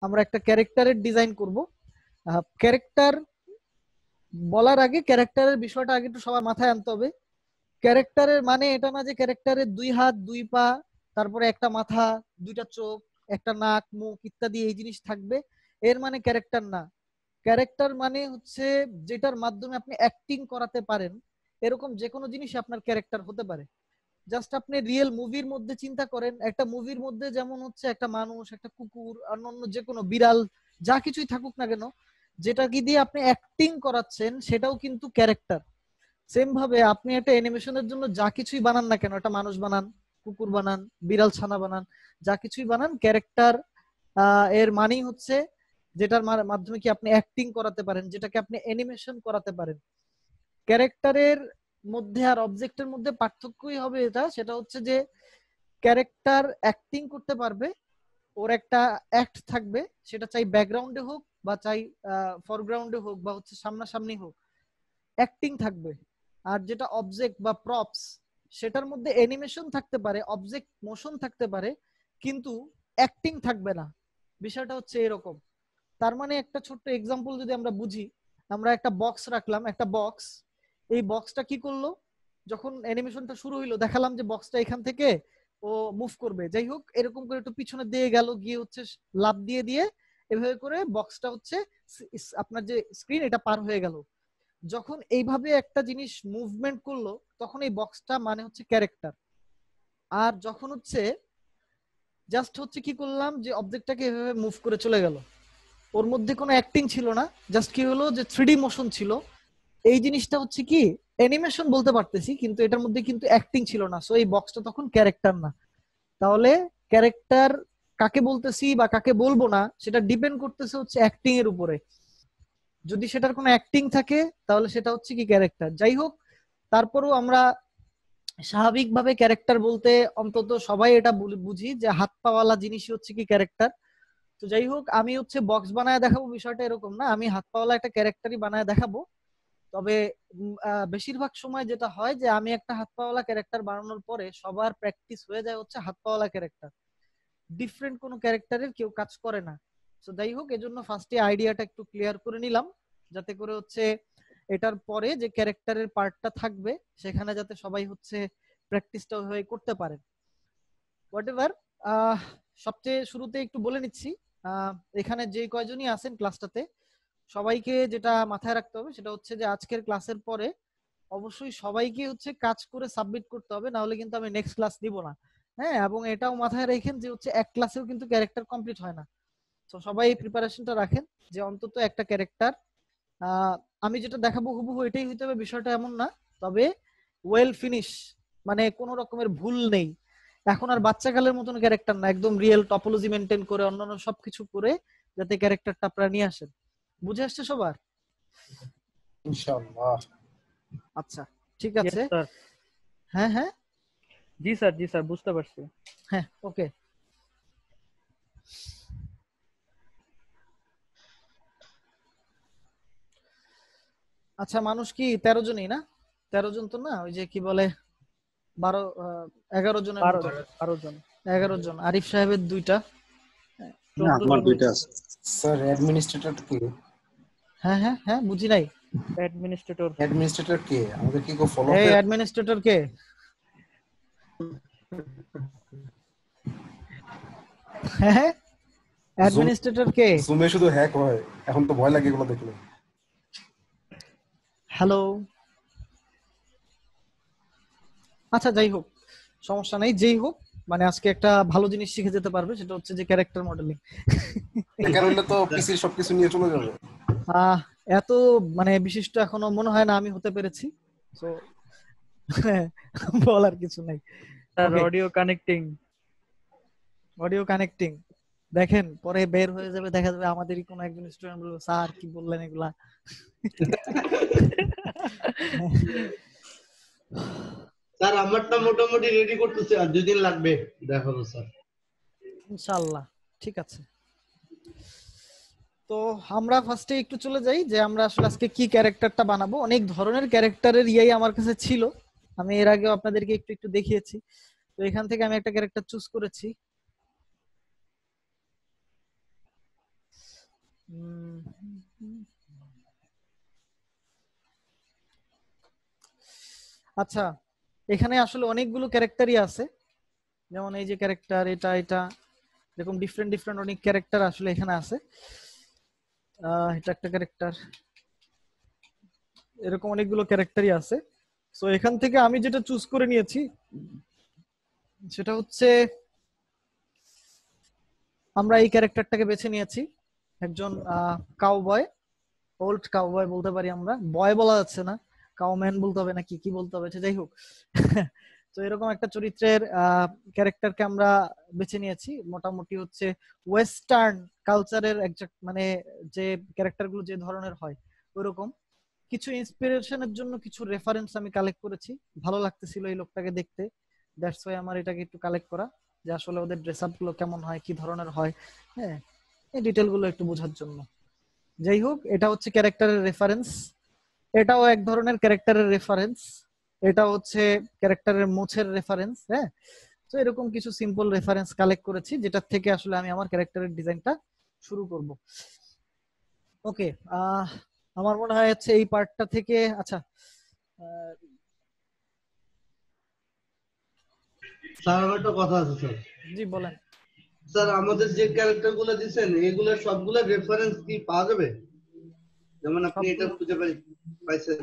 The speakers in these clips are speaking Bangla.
আমরা একটা ক্যারেক্টারের ডিজাইন করব। ক্যারেক্টার বলার আগে ক্যারেক্টারের বিষয়টা আগে একটু সবার মাথায় আনতে হবে। ক্যারেক্টারের মানে এটা না যে ক্যারেক্টারের 2 হাত 2 পা, তারপরে একটা মাথা, 2টা চোখ, একটা নাক, মুখ ইত্যাদি এই জিনিস থাকবে, এর মানে ক্যারেক্টার না। ক্যারেক্টার মানে হচ্ছে যেটার মাধ্যমে আপনি অ্যাক্টিং করাতে পারেন, এরকম যে কোনো জিনিস আপনার ক্যারেক্টার হতে পারে। জাস্ট আপনি রিয়েল মুভির মধ্যে চিন্তা করেন, একটা মুভির মধ্যে যেমন হচ্ছে একটা মানুষ, একটা কুকুর, অন্য যে কোনো বিড়াল, যা কিছুই থাকুক না কেন, যেটা কি দিয়ে আপনি অ্যাক্টিং করাচ্ছেন সেটাও কিন্তু ক্যারেক্টার। সেম ভাবে আপনি একটা অ্যানিমেশনের জন্য যা কিছুই বানান না কেন, একটা মানুষ বানান, কুকুর বানান, বিড়াল ছানা বানান, যা কিছুই বানান, ক্যারেক্টার এর মানেই হচ্ছে যেটার মাধ্যমে কি আপনি অ্যাক্টিং করাতে পারেন, যেটাকে আপনি অ্যানিমেশন করাতে পারেন। ক্যারেক্টারের মধ্যে আর অবজেক্টের মধ্যে পার্থক্যই হবে এটা, সেটা হচ্ছে যে ক্যারেক্টার অ্যাক্টিং করতে পারবে, ওর একটা অ্যাক্ট থাকবে, সেটা চাই ব্যাকগ্রাউন্ডে হোক বা চাই ফরগ্রাউন্ডে হোক বা হচ্ছে সামনাসামনি হোক, অ্যাক্টিং থাকবে। আর যেটা অবজেক্ট বা প্রপস, সেটার মধ্যে অ্যানিমেশন থাকতে পারে, অবজেক্ট মোশন থাকতে পারে, কিন্তু অ্যাক্টিং থাকবে না। বিষয়টা হচ্ছে এরকম। তার মানে একটা ছোট্ট এক্সাম্পল যদি আমরা বুঝি, আমরা একটা বক্স রাখলাম, একটা বক্স, এই বক্সটা কি করলো, যখন অ্যানিমেশনটা শুরু হইলো দেখালাম যে বক্সটা এখান থেকে ও মুভ করবে, যাই হোক এরকম করে একটু পিছনে দিয়ে গেল, গিয়ে হচ্ছে লাফ দিয়ে দিয়ে এভাবে করে বক্সটা হচ্ছে আপনার যে স্ক্রিন এটা পার হয়ে গেল। যখন এইভাবে একটা জিনিস মুভমেন্ট করলো তখন এই বক্সটা মানে হচ্ছে ক্যারেক্টার। আর যখন হচ্ছে জাস্ট হচ্ছে কি করলাম যে অবজেক্টটাকে এভাবে মুভ করে চলে গেল, ওর মধ্যে কোনো অ্যাক্টিং ছিল না, জাস্ট কি হলো যে 3D মোশন ছিল, এই জিনিসটা হচ্ছে কি অ্যানিমেশন বলতে পারতেছি, কিন্তু এটার মধ্যে কিন্তু অ্যাক্টিং ছিল না, সো এই বক্সটা তখন ক্যারেক্টার না। তাহলে ক্যারেক্টার কাকে বলতেছি বা কাকে বলবো না সেটা ডিপেন্ড করতেছে হচ্ছে অ্যাক্টিং এর উপরে। যদি সেটার কোনো অ্যাক্টিং থাকে তাহলে সেটা হচ্ছে কি ক্যারেক্টার। যাই হোক, তারপরও আমরা স্বাভাবিকভাবে ক্যারেক্টার বলতে অন্তত সবাই এটা বুঝি যে হাত পাওয়ালা জিনিসই হচ্ছে কি ক্যারেক্টার। তো যাই হোক, আমি হচ্ছে বক্স বানায় দেখাবো বিষয়টা এরকম না, আমি হাত পাওয়ালা একটা ক্যারেক্টারই বানায় দেখাবো। তবে বেশিরভাগ সময় যেটা হয় যে আমি একটা হাত পাওয়ালা ক্যারেক্টার বানানোর পরে সবার প্র্যাকটিস হয়ে যায় হচ্ছে হাত পাওয়ালা ক্যারেক্টার, ডিফারেন্ট কোনো ক্যারেক্টারের কেউ কাজ করে না। তো যাই হোক, এজন্য ফার্স্টে আইডিয়াটা একটু ক্লিয়ার করে নিলাম, যাতে করে হচ্ছে এটার পরে যে ক্যারেক্টারের পার্টটা থাকবে সেখানে যাতে সবাই হচ্ছে প্র্যাকটিসটা ওইভাবে করতে পারে। হোয়াটএভার, সবচেয়ে শুরুতে একটু বলে নিচ্ছি, এখানে যে কয়জনই আছেন ক্লাসটাতে সবাইকে যেটা মাথায় রাখতে হবে সেটা হচ্ছে যে আজকের ক্লাসের পরে অবশ্যই সবাইকে হচ্ছে কাজ করে সাবমিট করতে হবে, না হলে কিন্তু আমি নেক্সট ক্লাস দিব না। হ্যাঁ, এবং এটাও মাথায় রাখেন যে হচ্ছে এক ক্লাসেও কিন্তু ক্যারেক্টার কমপ্লিট হয় না। তো সবাই এই প্রিপারেশনটা রাখেন যে অন্তত একটা ক্যারেক্টার আমি যেটা দেখাবো হুবহু এটাই হইতে হবে, বিষয়টা এমন না। তবে ওয়েল ফিনিশ, মানে কোনো রকমের ভুল নেই। এখন আর বাচ্চাকালের মতন ক্যারেক্টার না, একদম রিয়েল টপোলজি মেনটেন করে অন্যান্য সবকিছু করে যাতে ক্যারেক্টারটা আপনারা নিয়ে আসেন। বুঝে আসছে সবার? ইনশাআল্লাহ। আচ্ছা, ঠিক Yes, আছে। sir. হ্যাঁ হ্যাঁ জি স্যার বুঝতে পারছি। হ্যাঁ, ওকে। আচ্ছা, মানুষ কি 13 জনই না? 13 জন তো না, ওই যে কি বলে 12 11 জনের মতো। 12 জন। 11 জন, আরিফ সাহেবের 2টা। না, আমার 2টা আছে। স্যার অ্যাডমিনিস্ট্রেটর কে? হ্যাঁ হ্যাঁ হ্যাঁ, বুঝি নাই। অ্যাডমিনিস্ট্রেটর কে? আমাদের কি কো ফলো এই করে? অ্যাডমিনিস্ট্রেটর কে? হ্যাঁ, অ্যাডমিনিস্ট্রেটর কে? জুমে শুধু হ্যাক হয়, এখন তো ভয় লাগে এগুলো দেখলে। হ্যালো। আচ্ছা, যাই হোক, সমস্যা নাই। যেই হোক, মানে আজকে একটা ভালো জিনিস শিখে যেতে পারবে, সেটা হচ্ছে যে ক্যারেক্টার মডেলিং। হ্যাকার হলে তো পিসির সবকিছু নিয়ে চলে যাবে। এত মানে বিশিষ্ট এখনো মনে হয় না আমি হতে পেরেছি, তো বলার কিছু নাই। অডিও কানেক্টিং দেখেন, পরে বের হয়ে যাবে, দেখা যাবে আমাদেরই কোনো একজন স্টুডেন্ট বলবে স্যার কি বললেন এগুলা। স্যার আমারটা মোটামুটি রেডি করতেছি, আর 2 দিন লাগবে, দেখাবো স্যার ইনশাআল্লাহ। ঠিক আছে, তো আমরা ফার্স্টে একটু চলে যাই যে আমরা আসলে আজকে কি ক্যারেক্টারটা বানাবো। অনেক ধরনের ক্যারেক্টারের ইয়াই আমার কাছে ছিল, আমি এর আগেও আপনাদেরকে একটু একটু দেখিয়েছি। তো এখান থেকে আমি একটা ক্যারেক্টার চুজ করেছি। আচ্ছা, এখানে আসলে অনেকগুলো ক্যারেক্টারই আছে, যেমন এই যে ক্যারেক্টার, এটা এটা এরকম ডিফারেন্ট ডিফারেন্ট অনেক ক্যারেক্টার আসলে এখানে আছে। এটা একটা ক্যারেক্টার, এরকম অনেকগুলো ক্যারেক্টারই আছে। সো এখান থেকে আমি যেটা চুজ করে নিয়েছি সেটা হচ্ছে, আমরা এই ক্যারেক্টারটাকে বেছে নিয়েছি, একজন কাউবয়, ওল্ড কাউবয় বলতে পারি আমরা, বয় বলা যাচ্ছে না, কাউম্যান বলতে হবে নাকি কি বলতে হবে, যাই হোক। তো এরকম একটা চরিত্রের ক্যারেক্টারকে আমরা বেছে নিয়েছি, মোটামুটি হচ্ছে ওয়েস্টার্ন কালচারের একজাক্ট মানে যে ক্যারেক্টারগুলো যে ধরনের হয় ওরকম। কিছু ইন্সপিরেশনের জন্য কিছু রেফারেন্স আমি কালেক্ট করেছি, ভালো লাগতেছিল এই লোকটাকে দেখতে, দ্যাটস ওয়াই আমার এটাকে একটু কালেক্ট করা, যে আসলে ওদের ড্রেস আপ গুলো কেমন হয়, কি ধরনের হয়, হ্যাঁ, এই ডিটেল গুলো একটু বোঝার জন্য। যাই হোক, এটা হচ্ছে ক্যারেক্টারের রেফারেন্স, এটাও এক ধরনের ক্যারেক্টারের রেফারেন্স, এটা হচ্ছে ক্যারেক্টারের মুখের রেফারেন্স। হ্যাঁ, তো এরকম কিছু সিম্পল রেফারেন্স কালেক্ট করেছি, যেটা থেকে আসলে আমি আমার ক্যারেক্টারের ডিজাইনটা শুরু করব। ওকে, আমার মনে হয় হচ্ছে এই পার্টটা থেকে, আচ্ছা স্যার আমার একটা কথা আছে স্যার। জি বলেন। স্যার আমাদের যে ক্যারেক্টার গুলো দিচ্ছেন এগুলোর সবগুলোর রেফারেন্স কি পাওয়া যাবে? যেমন আপনি এটা খুঁজে পাইছেন।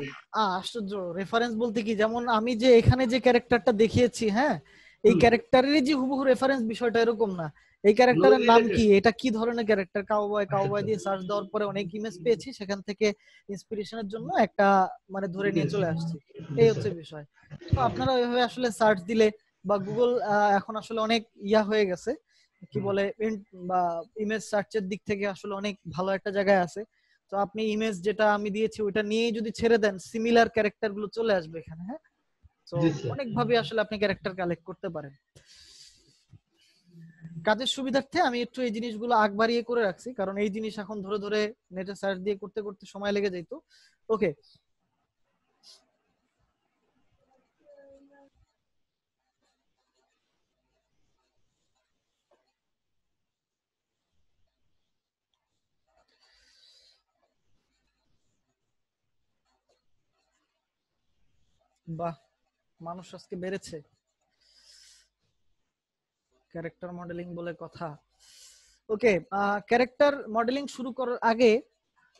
আশ্চর্য, রেফারেন্স বলতে কি, যেমন আমি যে এখানে যে ক্যারেক্টারটা দেখিয়েছি, হ্যাঁ, এই ক্যারেক্টারেরই যে হুবহু রেফারেন্স বিষয়টা এরকম না। এই ক্যারেক্টারের নাম কি, এটা কি ধরনের ক্যারেক্টার, কাউবয়, কাউবয় দিয়ে সার্চ দেওয়ার পরে অনেক ইমেজ পেয়েছি, সেখান থেকে ইন্সপিরেশনের জন্য একটা মানে ধরে নিয়ে চলে আসছি, এই হচ্ছে বিষয়। তো আপনারা ওইভাবে আসলে সার্চ দিলে, বা গুগল এখন আসলে অনেক ইয়া হয়ে গেছে, কি বলে, বা ইমেজ সার্চের দিক থেকে আসলে অনেক ভালো একটা জায়গায় আছে। তো আপনি ইমেজ যেটা আমি দিয়েছি ওটা নিয়েই যদি ছেড়ে দেন, সিমিলার ক্যারেক্টার গুলো চলে আসবে এখানে। হ্যাঁ, তো অনেক ভাবে আসলে আপনি ক্যারেক্টার কালেক্ট করতে পারেন। কাজের সুবিধার্থে আমি একটু এই জিনিসগুলো আগ বাড়িয়ে করে রাখছি, কারণ এই জিনিস এখন ধরে ধরে নেটে সার্চ দিয়ে করতে করতে সময় লেগে যাইতো। ওকে, বাহ, মানুষ আজকে বেড়েছে, ক্যারেক্টার মডেলিং বলে কথা। ওকে, ক্যারেক্টার মডেলিং শুরু করার আগে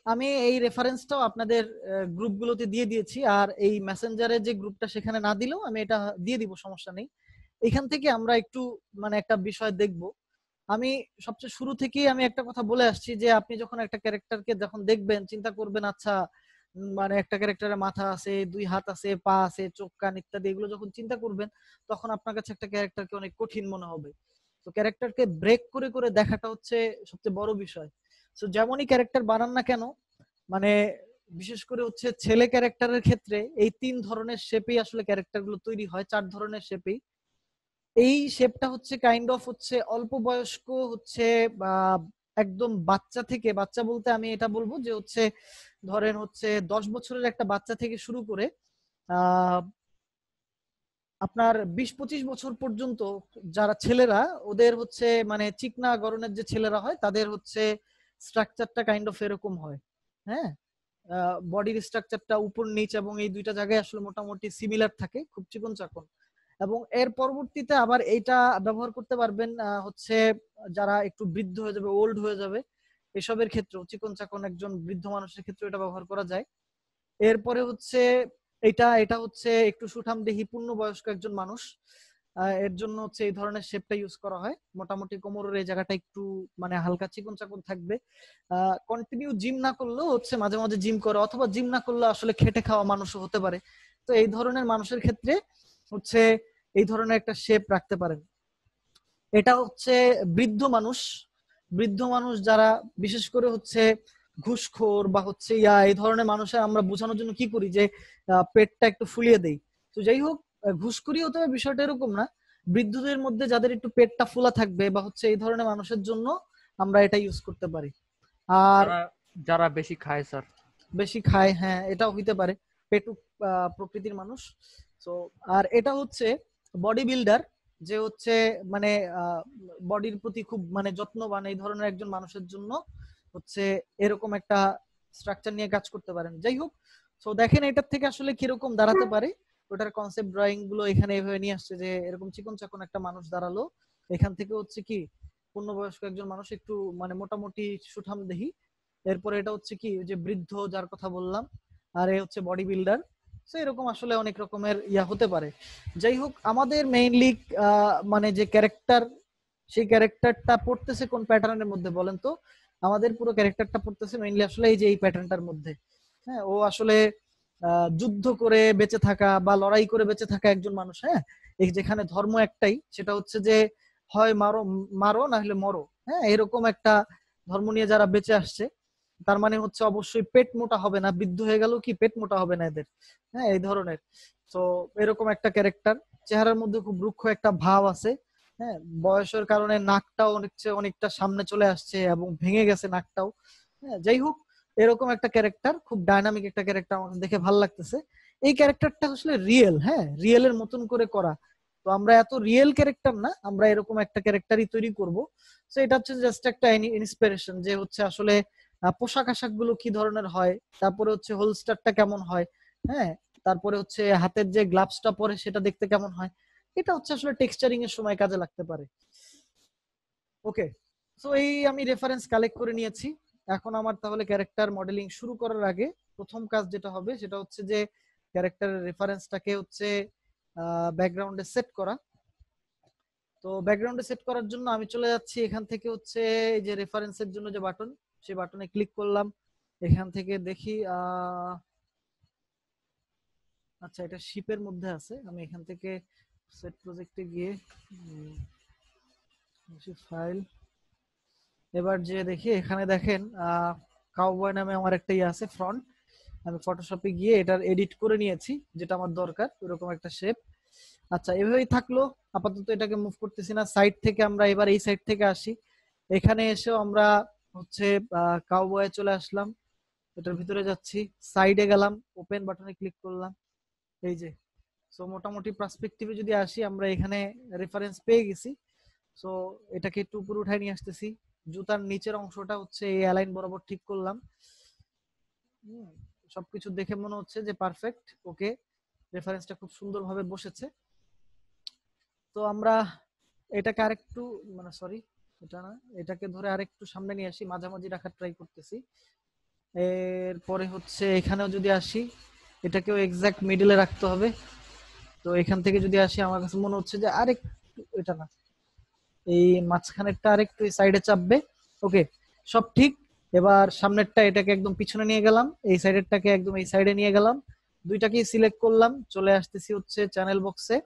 আমি এই রেফারেন্সটাও আপনাদের গ্রুপগুলোতে দিয়ে দিয়েছি, আর এই মেসেঞ্জারে যে গ্রুপটা সেখানে না দিলেও আমি এটা দিয়ে দিব, সমস্যা নেই। এখান থেকে আমরা একটু মানে একটা বিষয় দেখব। আমি সবচেয়ে শুরু থেকেই আমি একটা কথা বলে আসছি, যে আপনি যখন একটা ক্যারেক্টারকে যখন দেখবেন, চিন্তা করবেন আচ্ছা মানে একটা ক্যারেক্টারের মাথা আছে, দুই হাত আছে, পা আছে, চোখ কান ইত্যাদি, এগুলো যখন চিন্তা করবেন তখন আপনার কাছে একটা ক্যারেক্টারকে অনেক কঠিন মনে হবে। তো ক্যারেক্টারকে ব্রেক করে করে দেখাটা হচ্ছে সবচেয়ে বড় বিষয়। তো যেমনই ক্যারেক্টার বানান না কেন, মানে বিশেষ করে হচ্ছে ছেলে ক্যারেক্টারের ক্ষেত্রে এই 3 ধরনের শেপেই আসলে ক্যারেক্টার গুলো তৈরি হয়, 4 ধরনের শেপেই। এই শেপটা হচ্ছে কাইন্ড অফ হচ্ছে অল্প বয়স্ক, হচ্ছে একদম বাচ্চা থেকে, বাচ্চা বলতে আমি এটা বলবো যে হচ্ছে ধরেন হচ্ছে 10 বছরের একটা বাচ্চা থেকে শুরু করে আপনার 20-25 বছর পর্যন্ত যারা ছেলেরা, ওদের হচ্ছে মানে চিকনা গড়নের যে ছেলেরা হয় তাদের হচ্ছে স্ট্রাকচারটা কাইন্ড অফ এরকম হয়। হ্যাঁ, বডির স্ট্রাকচারটা উপর নিচ এবং এই দুইটা জায়গায় আসলে মোটামুটি সিমিলার থাকে, খুব চিকন চাকন। এবং এর পরবর্তীতে আবার এইটা ব্যবহার করতে পারবেন হচ্ছে যারা একটু বৃদ্ধ হয়ে যাবে, ওল্ড হয়ে যাবে, এসবের ক্ষেত্রেও চিকন চাকন একজন বৃদ্ধ মানুষের ক্ষেত্রে এটা ব্যবহার করা যায়। এরপরে হচ্ছে এটা এটা হচ্ছে একটু সুঠামদেহী পূর্ণবয়স্ক একজন মানুষ, এর জন্য হচ্ছে এই ধরনের শেপটা ইউজ করা হয়, মোটামুটি কোমরের এই জায়গাটা একটু মানে হালকা চিকন চাকন থাকবে। কন্টিনিউ জিম না করলেও হচ্ছে মাঝে মাঝে জিম করে, অথবা জিম না করলে আসলে খেটে খাওয়া মানুষও হতে পারে। তো এই ধরনের মানুষের ক্ষেত্রে হচ্ছে এই ধরনের একটা শেপ রাখতে পারেন। এটা হচ্ছে বৃদ্ধ মানুষ, বৃদ্ধ মানুষ যারা বিশেষ করে হচ্ছে ঘুষখোর বা হচ্ছে এই ধরনের মানুষের আমরা বোঝানোর জন্য কি করি, যে পেটটা একটু ফুলিয়ে দেই। তো যাই হোক, ঘুষখোরি হতে হবে বিষয়টা এরকম না, বৃদ্ধদের মধ্যে যাদের একটু পেটটা ফুলা থাকবে বা হচ্ছে এই ধরনের মানুষের জন্য আমরা এটা ইউজ করতে পারি। আর যারা বেশি খায় স্যার, বেশি খায়, হ্যাঁ এটাও হইতে পারে, পেটুক প্রকৃতির মানুষ। তো আর এটা হচ্ছে বডি বিল্ডার, যে হচ্ছে মানে বডির প্রতি খুব মানে যত্নবান, এই ধরনের একজন মানুষের জন্য হচ্ছে এরকম একটা স্ট্রাকচার নিয়ে কাজ করতে পারেন। যাই হোক, সো দেখেন এটার থেকে আসলে কিরকম দাঁড়াতে পারে। ওটার কনসেপ্ট ড্রয়িং গুলো এখানে এভাবে নিয়ে আসছে যে এরকম চিকন চাকন একটা মানুষ দাঁড়ালো, এখান থেকে হচ্ছে কি পূর্ণবয়স্ক একজন মানুষ, একটু মানে মোটামুটি সুঠাম দেহি। এরপরে এটা হচ্ছে কি যে বৃদ্ধ যার কথা বললাম, আর এ হচ্ছে বডি বিল্ডার। তো এরকম আসলে অনেক রকমের ইয়া হতে পারে। যাই হোক, আমাদের মেইনলি মানে যে ক্যারেক্টার, সেই ক্যারেক্টারটা পড়তেছে কোন প্যাটার্নের মধ্যে বলেন তো? আমাদের পুরো ক্যারেক্টারটা পড়তেছে মেইনলি আসলে এই যে এই প্যাটার্নটার মধ্যে। হ্যাঁ, ও আসলে যুদ্ধ করে বেঁচে থাকা বা লড়াই করে বেঁচে থাকা একজন মানুষ। হ্যাঁ, এই যেখানে ধর্ম একটাই, সেটা হচ্ছে যে হয় মারো মারো না হলে মরো। হ্যাঁ, এরকম একটা ধর্ম নিয়ে যারা বেঁচে আসছে, তার মানে হচ্ছে অবশ্যই পেট মোটা হবে না, বৃদ্ধ হয়ে গেল কি পেট মোটা হবে না এদের। হ্যাঁ, এই ধরনের। তো এরকম একটা ক্যারেক্টার, চেহারার মধ্যে খুব রুক্ষ একটা ভাব আছে। হ্যাঁ, বয়সের কারণে নাকটাও অনেকটা সামনে চলে আসছে এবং ভেঙে গেছে নাকটাও। হ্যাঁ, যাই হোক, এরকম একটা ক্যারেক্টার, খুব ডাইনামিক একটা ক্যারেক্টার, আমার দেখে ভালো লাগতেছে। এই ক্যারেক্টারটা আসলে রিয়েল, হ্যাঁ, রিয়েলের মতন করে করা। তো আমরা এত রিয়েল ক্যারেক্টার না, আমরা এরকম একটা ক্যারেক্টারই তৈরি করব। তো এটা হচ্ছে জাস্ট একটা ইন্সপিরেশন, যে হচ্ছে আসলে পোশাক আশাক গুলো কি ধরনের হয়, তারপরে হচ্ছে হোলস্টারটা কেমন হয়। হ্যাঁ, তারপরে হচ্ছে হাতের যে গ্লাভসটা পরে সেটা দেখতে কেমন হয়। এটা হচ্ছে আসলে টেক্সচারিং এর সময় কাজে লাগতে পারে। ওকে, সো এই আমি রেফারেন্স কালেক্ট করে নিয়েছি। এখন আমার তাহলে ক্যারেক্টার মডেলিং শুরু করার আগে প্রথম কাজ যেটা হবে সেটা হচ্ছে যে ক্যারেক্টারের রেফারেন্সটাকে হচ্ছে ব্যাকগ্রাউন্ডে সেট করা। তো ব্যাকগ্রাউন্ডে সেট করার জন্য আমি চলে যাচ্ছি এখান থেকে হচ্ছে এই যে রেফারেন্সের জন্য যে বাটন, সেই বাটনে ক্লিক করলাম। এখান থেকে দেখি আচ্ছা, এটা শিপের মধ্যে আছে। আমি এখান থেকে সেট প্রজেক্টে গিয়ে ফাইল, এবার যে দেখি এখানে দেখেন কাউবয় নামে আমার একটা ইয়ে আছে ফ্রন্ট। আমি ফটোশপে গিয়ে এটার এডিট করে নিয়েছি যেটা আমার দরকার, ওরকম একটা শেপ। আচ্ছা, এভাবেই থাকলো। আপাতত এটাকে মুভ করতেছি না। সাইড থেকে আমরা এবার এই সাইড থেকে আসি। এখানে এসেও আমরা হচ্ছে কাউবয়ে চলে আসলাম, এটার ভিতরে যাচ্ছি, সাইডে গেলাম, ওপেন বাটনে ক্লিক করলাম। এই যে, সো মোটামুটি পার্সপেক্টিভে যদি আসি, আমরা এখানে রেফারেন্স পেয়ে গেছি। সো এটাকে একটু উপরে উঠায় নিয়ে আসতেছি। জুতার নিচের অংশটা হচ্ছে এই অ্যালাইন বরাবর ঠিক করলাম। সবকিছু দেখে মনে হচ্ছে যে পারফেক্ট। ওকে, রেফারেন্সটা খুব সুন্দরভাবে বসেছে। তো আমরা এটাকে আরেকটু মানে সরি, এটা না, এটাকে ধরে আরেকটু সামনে নিয়ে আসি, মাঝামাঝি রাখার ট্রাই করতেছি। এরপরে হচ্ছে এখানেও যদি আসি, এটাকেও এক্সাক্ট মিডলে রাখতে হবে। তো এখান থেকে যদি আসি, আমার কাছে মনে হচ্ছে যে আরেকটু, এটা না, এই মাঝখানেরটা আরেকটু সাইডে চাপবে। ওকে, সব ঠিক। এবার সামনেরটা এটাকে একদম পিছনে নিয়ে গেলাম, এই সাইডেরটাকে একদম এই সাইডে নিয়ে গেলাম, দুইটাকেই সিলেক্ট করলাম। চলে আসতেছি হচ্ছে চ্যানেল বক্সে,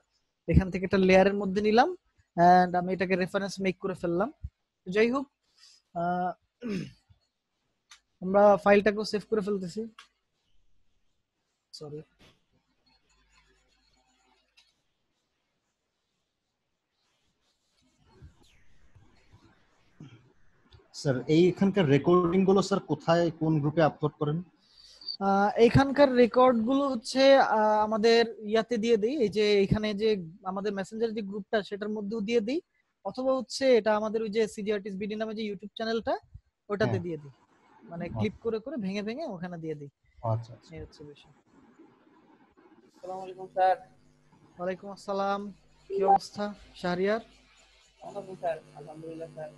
এখান থেকে একটা লেয়ারের মধ্যে নিলাম এন্ড আমি এটাকে রেফারেন্স মেক করে ফেললাম। যাই হোক, আমরা ফাইলটাকেও সেভ করে ফেলতেছি। সরি, স্যার এইখানকার রেকর্ডিং গুলো স্যার কোথায় কোন গ্রুপে আপলোড করেন? এখানকার রেকর্ড গুলো হচ্ছে আমাদের ইয়াতে দিয়ে দিই, এই যে এখানে যে আমাদের মেসেঞ্জার যে গ্রুপটা সেটার মধ্যেও দিয়ে দিই, অথবা হচ্ছে এটা আমাদের ওই যে সিজি আর্টিস্ট বিডি নামে যে ইউটিউব চ্যানেলটা, ওটাতে দিয়ে দিই। মানে ক্লিপ করে করে ভেঙে ভেঙে ওখানে দিয়ে দিই। আচ্ছা আচ্ছা। এই হচ্ছে বিষয়। আসসালামু আলাইকুম স্যার। ওয়ালাইকুম আসসালাম, কি অবস্থা শাহরিয়ার? কেমন আছেন স্যার? আলহামদুলিল্লাহ স্যার।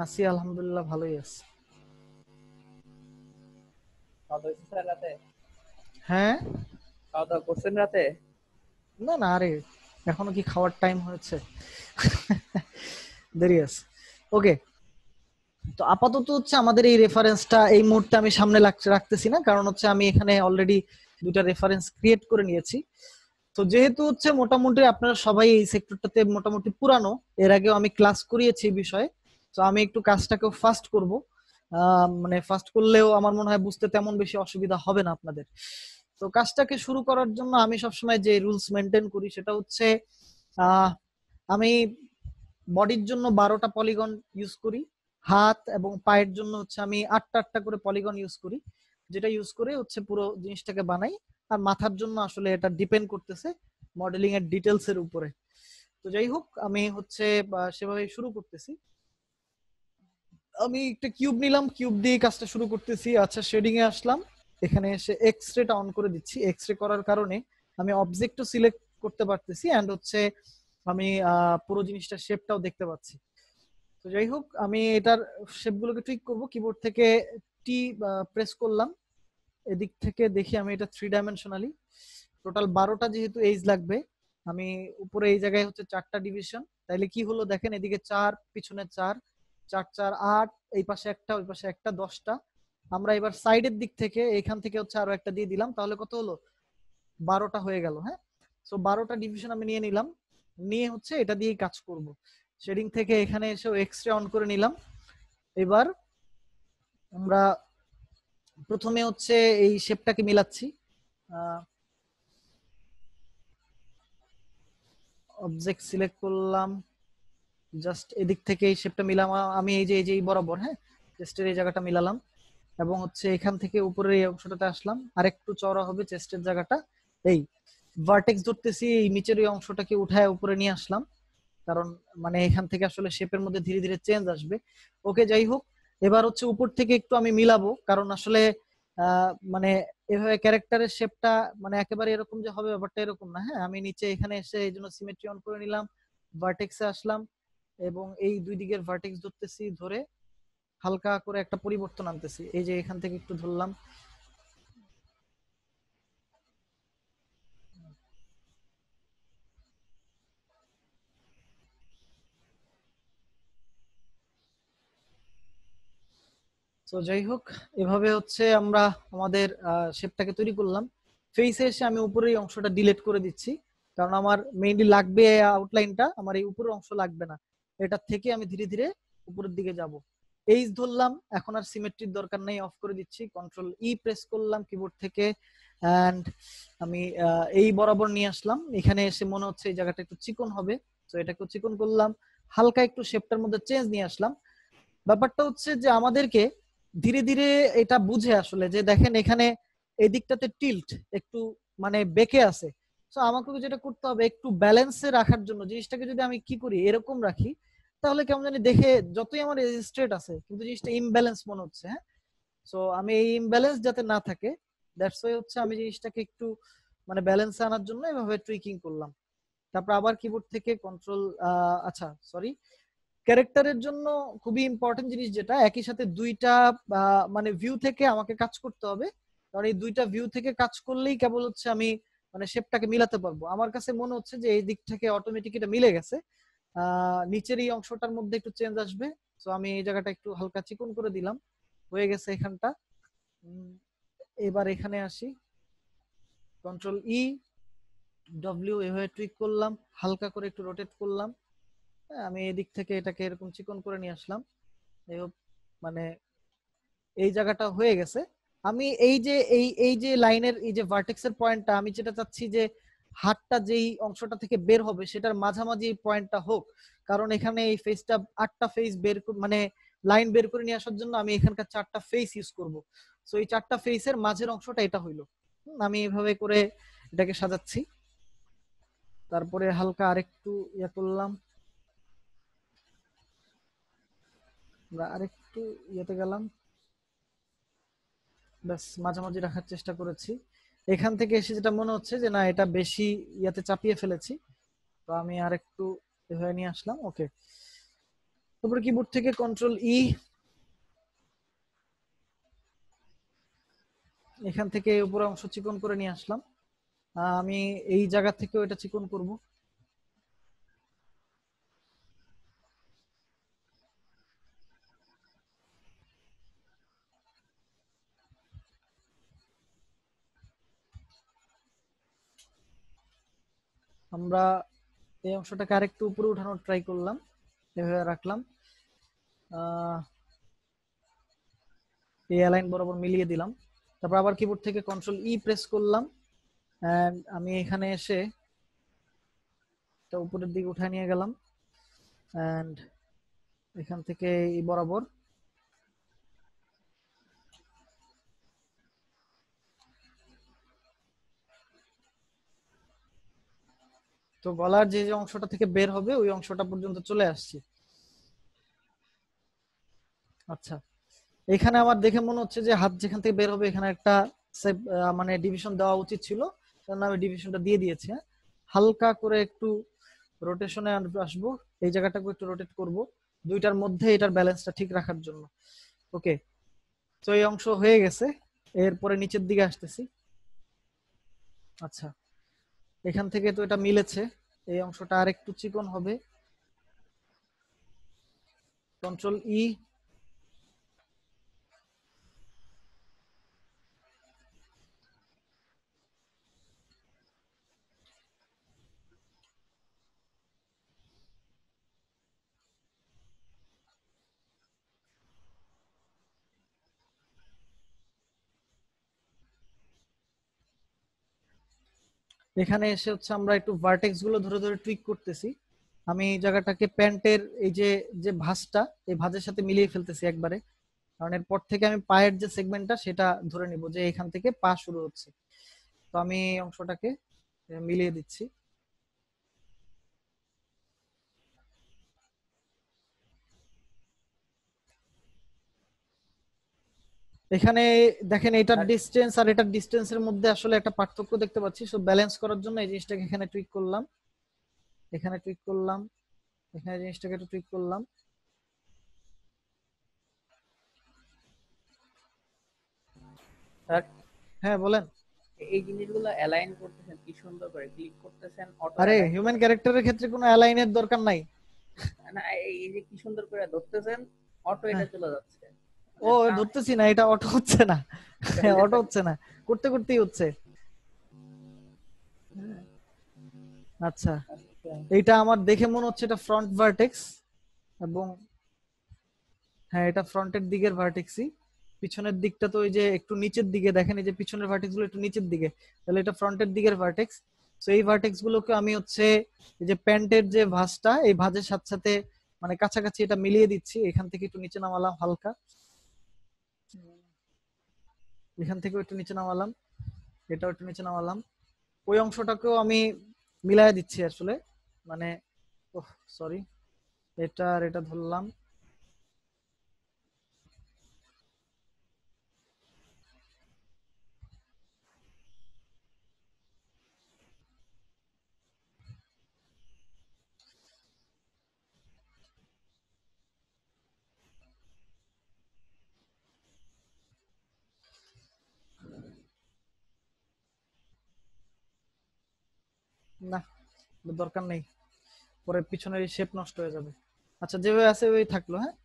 আছি আলহামদুলিল্লাহ, ভালোই আছি। খাওয়া দাওয়া হয়েছে স্যার রাতে? হ্যাঁ, খাওয়া দাওয়া করছেন রাতে? না না, আরে এখনো কি খাওয়ার টাইম হয়েছে? দেরি আছে। ওকে, তো আপাতত হচ্ছে আমাদের এই রেফারেন্সটা এই মুহূর্তে আমি সামনে রাখতেছি না, কারণ হচ্ছে আমি এখানে অলরেডি দুইটা রেফারেন্স ক্রিয়েট করে নিয়েছি। তো যেহেতু হচ্ছে মোটামুটি আপনারা সবাই এই সেক্টরটাতে মোটামুটি পুরানো, এর আগেও আমি ক্লাস করিয়েছি এই বিষয়ে, তো আমি একটু কাজটাকেও ফাস্ট করব। মানে ফাস্ট করলেও আমার মনে হয় বুঝতে তেমন বেশি অসুবিধা হবে না আপনাদের। তো কাজটাকে শুরু করার জন্য আমি সবসময় যে রুলস মেনটেন করি সেটা হচ্ছে আমি বডির জন্য 12টা পলিগন ইউজ করি, হাত এবং পায়ের জন্য হচ্ছে আমি 8টা করে পলিগন ইউজ করি, যেটা ইউজ করে হচ্ছে পুরো জিনিসটাকে বানাই। আর মাথার জন্য আসলে এটা ডিপেন্ড করতেছে মডেলিং এর ডিটেলস এর উপরে। তো যাই হোক, আমি হচ্ছে সেভাবে শুরু করতেছি। আমি একটা কিউব নিলাম, কিউব দিয়ে কাজটা শুরু করতেছি। আচ্ছা, শেডিং এ আসলাম, এখানে এসে এক্স রেটা অন করে দিচ্ছি। এক্স রে করার কারণে আমি অবজেক্টও সিলেক্ট করতে পারতেছি এন্ড হচ্ছে আমি পুরো জিনিসটার শেপটাও দেখতে পাচ্ছি। তো যাই হোক, আমি এটার শেপগুলোকে টুইক করব। কিবোর্ড থেকে টি প্রেস করলাম, এদিক থেকে দেখি আমি এটা 3 ডাইমেনশনালি টোটাল 12টা যেহেতু এজ লাগবে, আমি উপরে এই জায়গায় হচ্ছে 4টা ডিভিশন। তাইলে কি হলো দেখেন, এদিকে 4, পিছনে 4, 4 4 8, এই পাশে একটা, ওই পাশে একটা, 10টা। আমরা এবার সাইডের দিক থেকে এখান থেকে হচ্ছে আরো একটা দিয়ে দিলাম, তাহলে কত হলো, 12টা হয়ে গেল। হ্যাঁ, সো 12টা ডিভিশন আমি নিয়ে নিলাম, নিয়ে হচ্ছে এটা দিয়েই কাজ করব। শেডিং থেকে এখানে এসে এক্স রে অন করে নিলাম। এবার আমরা প্রথমে হচ্ছে এই শেপটাকে মিলাচ্ছি। অবজেক্ট সিলেক্ট করলাম, জাস্ট এদিক থেকে এই শেপটা মিলাম আমি, এই যে এই বরাবর, হ্যাঁ, চেস্টের এই জায়গাটা মিলালাম এবং হচ্ছে এখান থেকে উপরের এই অংশটাতে আসলাম, আরেকটু চওড়া হবে চেস্টের জায়গাটা। এই ভার্টেক্স ধরতেছি, এই নিচের এই অংশটাকে উঠায় উপরে নিয়ে আসলাম, কারণ মানে এখান থেকে আসলে শেপের মধ্যে ধীরে ধীরে চেঞ্জ আসবে। ওকে, যাই হোক, এবার হচ্ছে উপর থেকে একটু আমি মিলাবো, কারণ আসলে মানে এভাবে ক্যারেক্টারের শেপটা মানে একেবারে এরকম যে হবে ব্যাপারটা এরকম না। হ্যাঁ, আমি নিচে এখানে এসে এই জন্য সিমেট্রি অন করে নিলাম, ভার্টেক্সে আসলাম এবং এই দুই দিকের ভার্টেক্স ধরতেছি, ধরে হালকা করে একটা পরিবর্তন আনতেছি। এই যে এখান থেকে একটু ধরলাম, তো যাই হোক, এভাবে হচ্ছে আমরা আমাদের শেপটাকে তৈরি করলাম। ফেসে এসে আমি উপরের এই অংশটা ডিলিট করে দিচ্ছি, কারণ আমার মেইনলি লাগবে আউটলাইনটা, আমার এই উপরের অংশ লাগবে না। এটা থেকে আমি ধীরে ধীরে উপরের দিকে যাব। এইজ ধরলাম, এখন আর সিমেট্রির দরকার নেই, অফ করে দিচ্ছি। কন্ট্রোল ই প্রেস করলাম কিবোর্ড থেকে এন্ড আমি এই বরাবর নিয়ে আসলাম। এখানে এসে মনে হচ্ছে এই জায়গাটা একটু চিকন হবে, তো এটাকে চিকন করলাম, হালকা একটু শেপটার মধ্যে চেঞ্জ নিয়ে আসলাম। ব্যাপারটা হচ্ছে যে আমাদেরকে ধীরে ধীরে এটা বুঝে আসলে যে দেখেন এখানে এই দিকটাতে টিল্ট একটু মানে বেঁকে আছে। তো আমাকে যেটা করতে হবে, একটু ব্যালেন্সে রাখার জন্য জিনিসটাকে যদি আমি কি করি এরকম রাখি, তাহলে কেমন জানি দেখে যতই আমার স্ট্রেট আছে কিন্তু জিনিসটা ইমব্যালেন্স মনে হচ্ছে। হ্যাঁ, সো আমি এই ইমব্যালেন্স যাতে না থাকে, দ্যাটস ওয়াই হচ্ছে আমি জিনিসটাকে একটু মানে ব্যালেন্সে আনার জন্য এভাবে টুইকিং করলাম। তারপর আবার কিবোর্ড থেকে কন্ট্রোল, আচ্ছা সরি, ক্যারেক্টারের জন্য খুবই ইম্পর্টেন্ট জিনিস যেটা, একই সাথে দুইটা মানে ভিউ থেকে আমাকে কাজ করতে হবে, কারণ এই দুইটা ভিউ থেকে কাজ করলেই কেবল হচ্ছে আমি মানে শেপটাকে মিলাতে পারবো। আমার কাছে মনে হচ্ছে যে এই দিক থেকে অটোমেটিক এটা মিলে গেছে, নিচের এই অংশটার মধ্যে একটু চেঞ্জ আসবে। তো আমি এই জায়গাটা একটু হালকা চিকন করে দিলাম, হয়ে গেছে এখানটা। এবার এখানে আসি, কন্ট্রোল ই ডব্লিউ এভাবে টুইক করলাম, হালকা করে একটু রোটেট করলাম। আমি এদিক থেকে এটাকে এরকম চিকন করে নিয়ে আসলাম। মানে এই জায়গাটা হয়ে গেছে। আমি এই যে লাইনের এই যে ভার্টেক্সের পয়েন্টটা, আমি যেটা চাচ্ছি যে হাতটা যেই অংশটা থেকে বের হবে সেটার মাঝামাঝি পয়েন্টটা হোক, কারণ এখানে এই ফেসটা 8টা ফেস বের মানে লাইন বের করে নিয়ে আসার জন্য আমি এখানকার 4টা ফেস ইউজ করব। সো এই 4টা ফেসের মাঝের অংশটা এটা হইলো। আমি এভাবে করে এটাকে সাজাচ্ছি। তারপরে হালকা আরেকটু ইয়া করলাম, আমরা আরেকটু ইয়েতে গেলাম, ব্যাস মাঝামাঝি রাখার চেষ্টা করেছি। এখান থেকে এসে যেটা মনে হচ্ছে যে না, এটা বেশি ইয়াতে চাপিয়ে ফেলেছি, তো আমি আরেকটু এভাবে নিয়ে আসলাম। ওকে, তারপরে কিবোর্ড থেকে কন্ট্রোল ই, এখান থেকে উপরে অংশ চিকন করে নিয়ে আসলাম। আমি এই জায়গা থেকেও এটা চিকন করব। আমরা এই অংশটাকে আরেকটু উপরে উঠানোর ট্রাই করলাম, এভাবে রাখলাম, এই অ্যালাইন বরাবর মিলিয়ে দিলাম। তারপর আবার কিবোর্ড থেকে কন্ট্রোল ই প্রেস করলাম এন্ড আমি এখানে এসে এটা উপরের দিকে উঠায় নিয়ে গেলাম এন্ড এখান থেকে এই বরাবর। তো গলার যে যে অংশটা থেকে বের হবে ওই অংশটা পর্যন্ত চলে আসছি। আচ্ছা, এখানে আমার দেখে মনে হচ্ছে যে হাত যেখান থেকে বের হবে এখানে একটা মানে ডিভিশন দেওয়া উচিত ছিল, তার আমি ডিভিশনটা দিয়ে দিয়েছি। হ্যাঁ, হালকা করে একটু রোটেশনে আসবো, এই জায়গাটাকে একটু রোটেট করব দুইটার মধ্যে এটার ব্যালেন্সটা ঠিক রাখার জন্য। ওকে, তো এই অংশ হয়ে গেছে, এরপরে নিচের দিকে আসতেছি। আচ্ছা, এখান থেকে তো এটা মিলেছে, এই অংশটা আর একটু চিকন হবে, কন্ট্রোল ই। এখানে এসে হচ্ছে আমরা একটু ভার্টেক্স গুলো ধরে ধরে টুইক করতেছি। আমি এই জায়গাটাকে প্যান্টের এই যে যে ভাঁজটা, এই ভাঁজের সাথে মিলিয়ে ফেলতেছি একবারে, কারণ এরপর থেকে আমি পায়ের যে সেগমেন্টটা সেটা ধরে নিব যে এখান থেকে পা শুরু হচ্ছে। তো আমি এই অংশটাকে মিলিয়ে দিচ্ছি। এখানে দেখেন এটার স্যার ডিসটেন্স আর এটার ডিসটেন্সের মধ্যে আসলে একটা পার্থক্য দেখতে পাচ্ছি। সো ব্যালেন্স করার জন্য এই জিনিসটাকে এখানে টুইক করলাম, এখানে টুইক করলাম, এখানে জিনিসটাকে একটু টুইক করলাম। স্যার হ্যাঁ বলেন। এই জিনিসগুলো অ্যালাইন করতেছেন কি সুন্দর করে, ক্লিক করতেছেন অটো আরে অ্যালাইন হিউম্যান করে। ক্যারেক্টারের ক্ষেত্রে কোনো অ্যালাইনের দরকার নাই। না এই যে কি সুন্দর করে ধরতেছেন, অটো এটা হ্যাঁ, চলে যাচ্ছে। ও ধরতেছি না, এটা অটো হচ্ছে না। হ্যাঁ, অটো হচ্ছে না, করতে করতেই হচ্ছে। আচ্ছা, এইটা আমার দেখে মনে হচ্ছে এটা ফ্রন্ট ভার্টেক্স, এবং হ্যাঁ এটা ফ্রন্টের দিকের ভার্টেক্সই। পিছনের দিকটা তো ওই যে একটু নিচের দিকে, দেখেন এই যে পিছনের ভার্টেক্স গুলো একটু নিচের দিকে, তাহলে এটা ফ্রন্টের দিকের ভার্টেক্স। তো এই ভার্টেক্স গুলোকে আমি হচ্ছে এই যে প্যান্টের যে ভাঁজটা, এই ভাঁজের সাথে সাথে মানে কাছাকাছি এটা মিলিয়ে দিচ্ছি। এখান থেকে একটু নিচে নামালাম হালকা, এখান থেকে একটু নিচে নামালাম, এটাও একটু নিচে নামালাম। ওই অংশটাকেও আমি মিলাই দিচ্ছি আসলে, মানে ওহ সরি, এটা আর এটা ধরলাম। না, দরকার নেই, পরে পিছনের শেপ নষ্ট হয়ে যাবে। আচ্ছা, যেভাবে আছে ওই থাকলো। হ্যাঁ,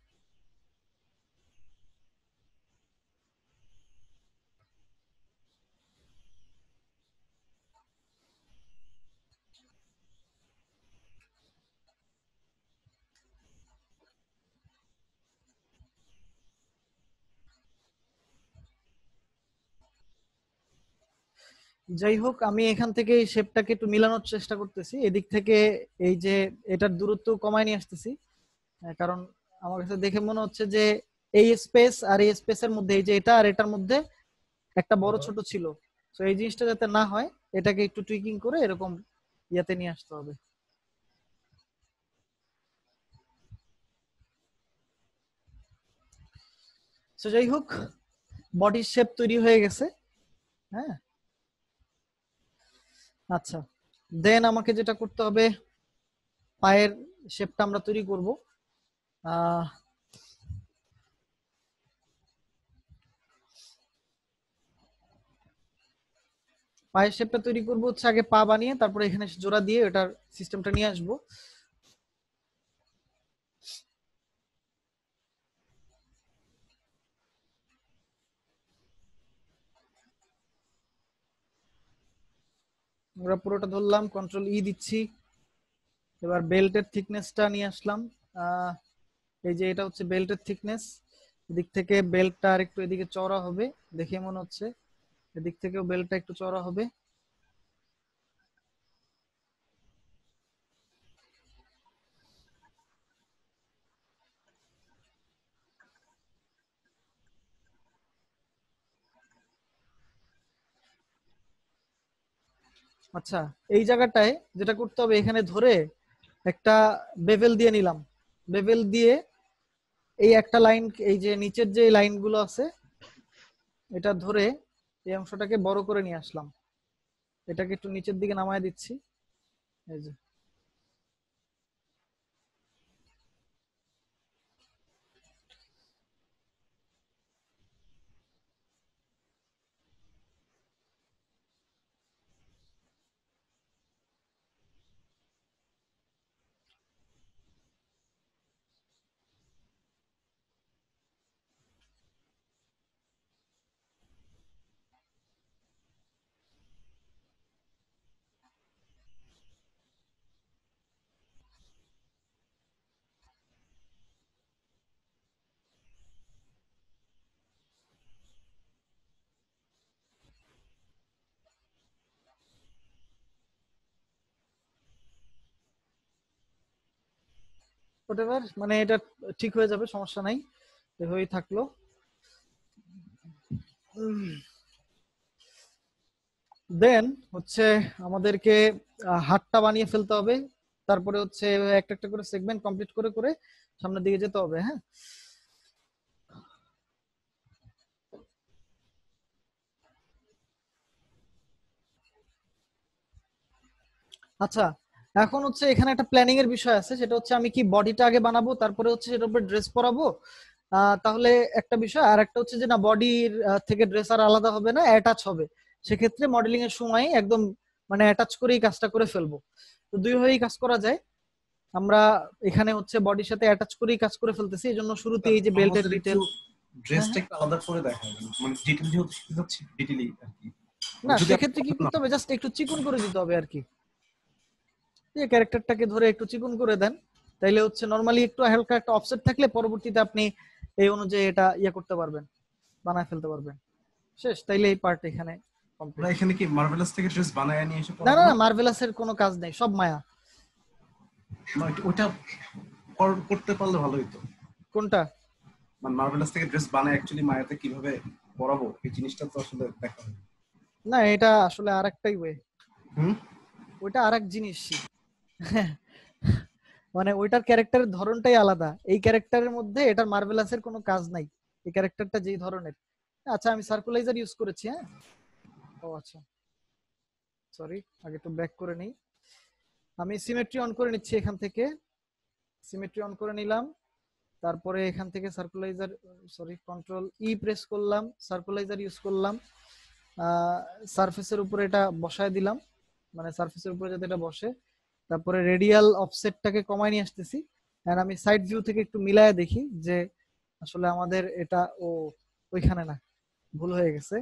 যাই হোক, আমি এখান থেকে এই শেপটাকে একটু মিলানোর চেষ্টা করতেছি এদিক থেকে, এই যে এটার দূরত্ব কমায় নিয়ে আসতেছি। কারণ আমার কাছে দেখে মনে হচ্ছে যে এই স্পেস আর এই স্পেসের মধ্যে, এই যে এটা আর এটার মধ্যে একটা বড় ছোট ছিল। তো এই জিনিসটা যাতে না হয়, এটাকে একটু টুইকিং করে এরকম ইয়াতে নিয়ে আসতে হবে। তো যাই হোক, বডির শেপ তৈরি হয়ে গেছে। হ্যাঁ, আচ্ছা, দেন আমাকে যেটা করতে হবে, পায়ের শেপটা আমরা তৈরি করব। আহ পায়ের শেপটা তৈরি করব হচ্ছে আগে পা বানিয়ে, তারপরে এখানে জোড়া দিয়ে এটার সিস্টেমটা নিয়ে আসবো। আমরা পুরোটা ধরলাম, কন্ট্রোল ই দিচ্ছি। এবার বেল্টের থিকনেসটা নিয়ে আসলাম। আহ এই যে এটা হচ্ছে বেল্টের থিকনেস, এদিক থেকে বেল্টটা আর একটু এদিকে চওড়া হবে দেখে মনে হচ্ছে, এদিক থেকেও বেল্টটা একটু চওড়া হবে। আচ্ছা, এই জায়গাটায় যেটা করতে হবে, এখানে ধরে একটা বেভেল দিয়ে নিলাম, বেভেল দিয়ে এই একটা লাইন, এই যে নিচের যে লাইনগুলো আছে এটা ধরে এই অংশটাকে বড় করে নিয়ে আসলাম, এটাকে একটু নিচের দিকে নামায় দিচ্ছি। এই যে হোয়াটএভার, মানে এটা ঠিক হয়ে যাবে, সমস্যা নাই, এভাবেই থাকলো। দেন হচ্ছে আমাদেরকে হাতটা বানিয়ে ফেলতে হবে, তারপরে হচ্ছে একটা একটা করে সেগমেন্ট কমপ্লিট করে করে সামনের দিকে যেতে হবে। হ্যাঁ, আচ্ছা এখন হচ্ছে এখানে একটা প্ল্যানিং এর বিষয় আছে, সেটা হচ্ছে আমি কি বডিটা আগে বানাবো তারপরে হচ্ছে সেটার উপর ড্রেস পরাবো, তাহলে একটা বিষয়। আর একটা হচ্ছে যে না, বডির থেকে ড্রেস আর আলাদা হবে না, অ্যাটাচ হবে। সেক্ষেত্রে মডেলিং এর সময় একদম মানে অ্যাটাচ করেই কাজটা করে ফেলবো। তো দুই ভাবেই কাজ করা যায়। আমরা এখানে হচ্ছে বডির সাথে অ্যাটাচ করেই কাজ করে ফেলতেছি, এই জন্য শুরুতে এই যে বেল্টের ডিটেল। ড্রেসটা একটু আলাদা করে দেখাবেন, মানে ডিটেইল যেহেতু শিখতে যাচ্ছি ডিটেইলি আর কি। না, যদি সেক্ষেত্রে কি করতে হবে, জাস্ট একটু চিকন করে দিতে হবে আর কি। এই ক্যারেক্টারটাকে ধরে একটু চিকন করে দেন, তাইলে হচ্ছে নরমালি একটু হালকা একটা অফসেট থাকলে পরবর্তীতে আপনি এই অনুযায়ী এটা করতে পারবেন, বানায় ফেলতে পারবেন। শেষ, তাইলে এই পার্ট এখানে আমরা কমপ্লিট। এখানে কি মার্ভেলাস থেকে ড্রেস বানায় নিয়ে এসে না পরাবো না না, না? মার্ভেলাসের কোনো কাজ নেই, সব মায়া। ওটা করতে পারলে ভালো হতো। কোনটা? মানে মার্ভেলাস থেকে ড্রেস বানায় অ্যাকচুয়ালি মায়াতে কিভাবে পরাবো এই জিনিসটা তো আসলে দেখা হয়। না, এটা আসলে আরেকটাই ওয়ে, হুম। ওইটা আরেক জিনিসই। মানে ওইটার ক্যারেক্টারের ধরনটাই আলাদা, এই ক্যারেক্টারের মধ্যে এটার মার্ভেলাসের কোনো কাজ নাই, এই ক্যারেক্টারটা যেই ধরনের। আচ্ছা আমি সার্কুলাইজার ইউজ করেছি। হ্যাঁ, ও আচ্ছা, সরি, আগে একটু ব্যাক করে নেই। আমি সিমেট্রি অন করে নিচ্ছি, এখান থেকে সিমেট্রি অন করে নিলাম, তারপরে এখান থেকে সার্কুলাইজার, সরি, কন্ট্রোল ই প্রেস করলাম, সার্কুলাইজার ইউজ করলাম, সারফেসের উপরে এটা বসায় দিলাম, মানে সারফেসের উপরে যাতে এটা বসে। তারপরে রেডিয়াল অফসেটটাকে কমায় নিয়ে আসতেছি, আর আমি সাইড ভিউ থেকে একটু মিলায় দেখি যে আসলে আমাদের এটা ওইখানে না, ভুল হয়ে গেছে,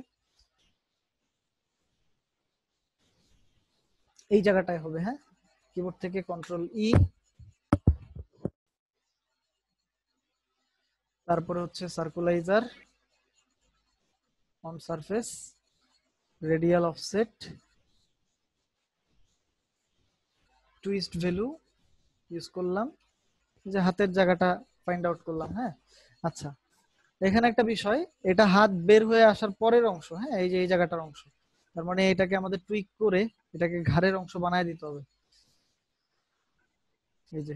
এই জায়গাটায় হবে। হ্যাঁ, কিবোর্ড থেকে কন্ট্রোল ই, তারপরে হচ্ছে circularizer on surface, radial offset, twist value use করলাম, যে হাতের জায়গাটা ফাইন্ড আউট করলাম। হ্যাঁ, আচ্ছা এখানে একটা বিষয়, এটা হাত বের হয়ে আসার পরের অংশ। হ্যাঁ, এই যে এই জায়গাটার অংশ, তার মানে এটাকে আমাদের টুইক করে এটাকে ঘাড়ের অংশ বানায় দিতে হবে। এই যে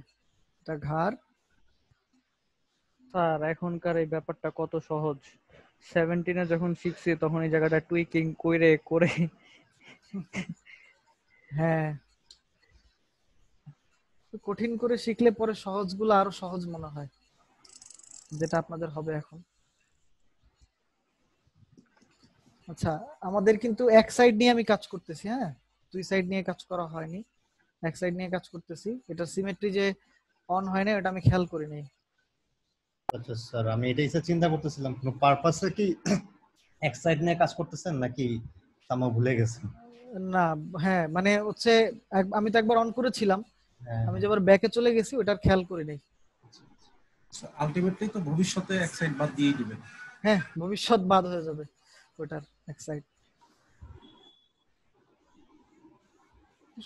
এটা ঘাড়। স্যার এখনকার এই ব্যাপারটা কত সহজ, 17-এ যখন শিখছি তখন এই জায়গাটা টুইকিং করে করে হ্যাঁ, কঠিন করে শিখলে পরে সহজগুলো আরো সহজ মনে হয়, যেটা আপনাদের হবে এখন। আচ্ছা, আমাদের কিন্তু এক সাইড নিয়ে আমি কাজ করতেছি। হ্যাঁ, দুই সাইড নিয়ে কাজ করা হয়নি, এক সাইড নিয়ে কাজ করতেছি। এটা সিমেট্রি যে অন হয় না, এটা আমি খেয়াল করিনি। আচ্ছা স্যার, আমি এটাই স্যার চিন্তা করতেছিলাম, কোনো পারপাসে কি এক সাইড নিয়ে কাজ করতেছেন নাকি তামা ভুলে গেছেন? না, হ্যাঁ মানে হচ্ছে আমি তো একবার অন করেছিলাম, হ্যাঁ, আমি যখন ব্যাকে চলে গেছি ওটার খেয়াল করিনি। আলটিমেটলি তো ভবিষ্যতে এক সাইড বাদ দিয়েই দিবেন। হ্যাঁ, ভবিষ্যৎ বাদ হয়ে যাবে ওটার এক সাইড,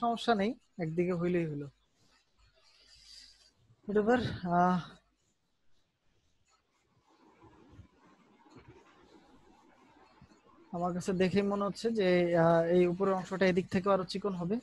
সমস্যা নেই, একদিকে হইলেই হলো। এবার আমার কাছে দেখে মনে হচ্ছে যে এই উপরের অংশটা এদিক থেকে আরো চিকন হবে।